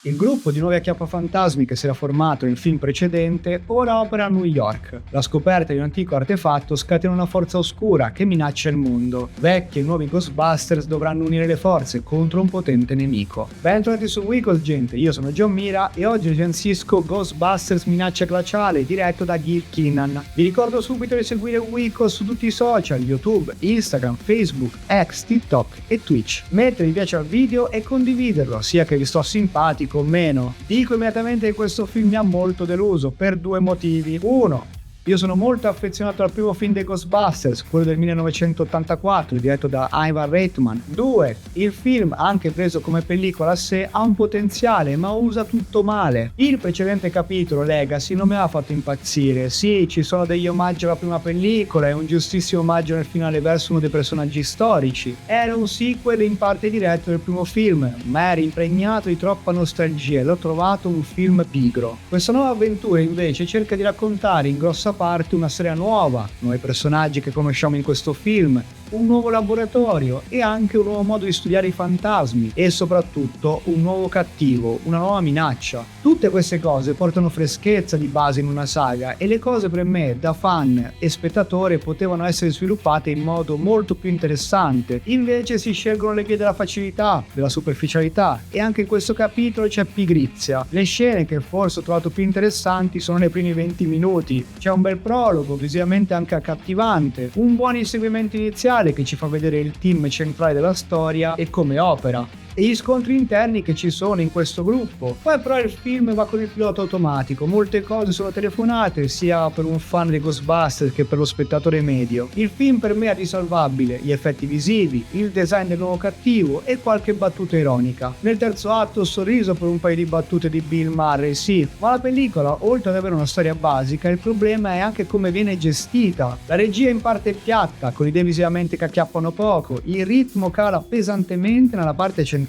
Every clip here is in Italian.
Il gruppo di nuovi acchiappafantasmi che si era formato nel film precedente ora opera a New York. La scoperta di un antico artefatto scatena una forza oscura che minaccia il mondo. Vecchi e nuovi Ghostbusters dovranno unire le forze contro un potente nemico. Bentornati su Wikos, gente, io sono John Mira e oggi recensisco Ghostbusters Minaccia Glaciale diretto da Gil Kinnan. Vi ricordo subito di seguire Wikos su tutti i social, YouTube, Instagram, Facebook, X, TikTok e Twitch. Mettere mi piace al video e condividerlo, sia che vi sto simpatico o meno. Dico immediatamente che questo film mi ha molto deluso per due motivi. Uno, io sono molto affezionato al primo film dei Ghostbusters, quello del 1984, diretto da Ivan Reitman. 2. Il film, anche preso come pellicola a sé, ha un potenziale, ma usa tutto male. Il precedente capitolo, Legacy, non mi ha fatto impazzire. Sì, ci sono degli omaggi alla prima pellicola e un giustissimo omaggio nel finale verso uno dei personaggi storici. Era un sequel in parte diretto del primo film, ma era impregnato di troppa nostalgia e l'ho trovato un film pigro. Questa nuova avventura, invece, cerca di raccontare in grossa parte una storia nuova, nuovi personaggi che conosciamo in questo film, un nuovo laboratorio e anche un nuovo modo di studiare i fantasmi e soprattutto un nuovo cattivo, una nuova minaccia. Tutte queste cose portano freschezza di base in una saga e le cose per me da fan e spettatore potevano essere sviluppate in modo molto più interessante. Invece si scelgono le vie della facilità, della superficialità e anche in questo capitolo c'è pigrizia. Le scene che forse ho trovato più interessanti sono nei primi 20 minuti. C'è un bel prologo, visivamente anche accattivante, un buon inseguimento iniziale che ci fa vedere il team centrale della storia e come opera, e gli scontri interni che ci sono in questo gruppo. Poi però il film va con il pilota automatico, molte cose sono telefonate sia per un fan dei Ghostbusters che per lo spettatore medio. Il film per me è risalvabile, gli effetti visivi, il design del nuovo cattivo e qualche battuta ironica. Nel terzo atto ho sorriso per un paio di battute di Bill Murray, sì, ma la pellicola, oltre ad avere una storia basica, il problema è anche come viene gestita. La regia in parte è piatta, con idee visivamente che acchiappano poco, il ritmo cala pesantemente nella parte centrale.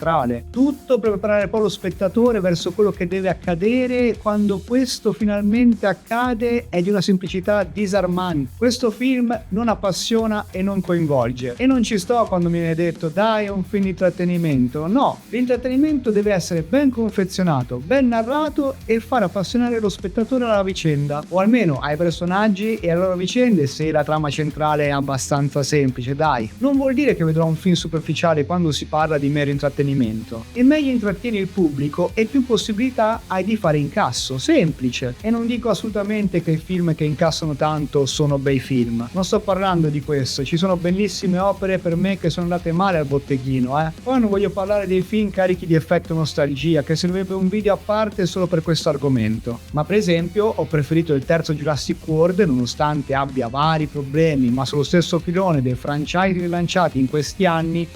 Tutto per preparare poi lo spettatore verso quello che deve accadere. Quando questo finalmente accade è di una semplicità disarmante. Questo film non appassiona e non coinvolge, e non ci sto quando mi viene detto dai, è un film di intrattenimento. No, l'intrattenimento deve essere ben confezionato, ben narrato e far appassionare lo spettatore alla vicenda, o almeno ai personaggi e alle loro vicende, se la trama centrale è abbastanza semplice. Dai, non vuol dire che vedrò un film superficiale quando si parla di mero intrattenimento. E meglio intrattieni il pubblico e più possibilità hai di fare incasso, semplice. E non dico assolutamente che i film che incassano tanto sono bei film, non sto parlando di questo, ci sono bellissime opere per me che sono andate male al botteghino. Poi non voglio parlare dei film carichi di effetto nostalgia, che servirebbe un video a parte solo per questo argomento, ma per esempio ho preferito il terzo Jurassic World, nonostante abbia vari problemi, ma sullo stesso filone dei franchise rilanciati in questi anni,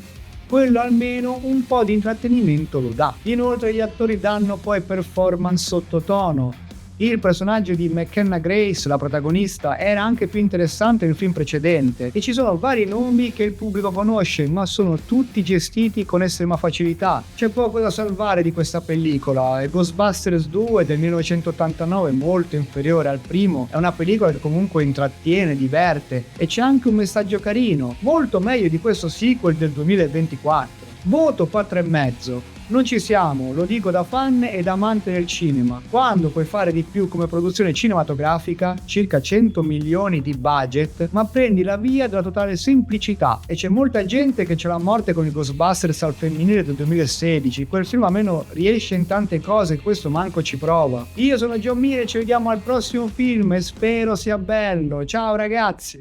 quello almeno un po' di intrattenimento lo dà. Inoltre gli attori danno poi performance sottotono. Il personaggio di McKenna Grace, la protagonista, era anche più interessante nel film precedente e ci sono vari nomi che il pubblico conosce, ma sono tutti gestiti con estrema facilità. C'è poco da salvare di questa pellicola. Ghostbusters 2 del 1989, molto inferiore al primo, è una pellicola che comunque intrattiene, diverte e c'è anche un messaggio carino, molto meglio di questo sequel del 2024. Voto 4,5. Non ci siamo, lo dico da fan e da amante del cinema. Quando puoi fare di più come produzione cinematografica, circa 100 milioni di budget, ma prendi la via della totale semplicità, e c'è molta gente che ce l'ha a morte con i Ghostbusters al femminile del 2016. Quel film almeno riesce in tante cose, questo manco ci prova. Io sono John Mire e ci vediamo al prossimo film e spero sia bello. Ciao ragazzi!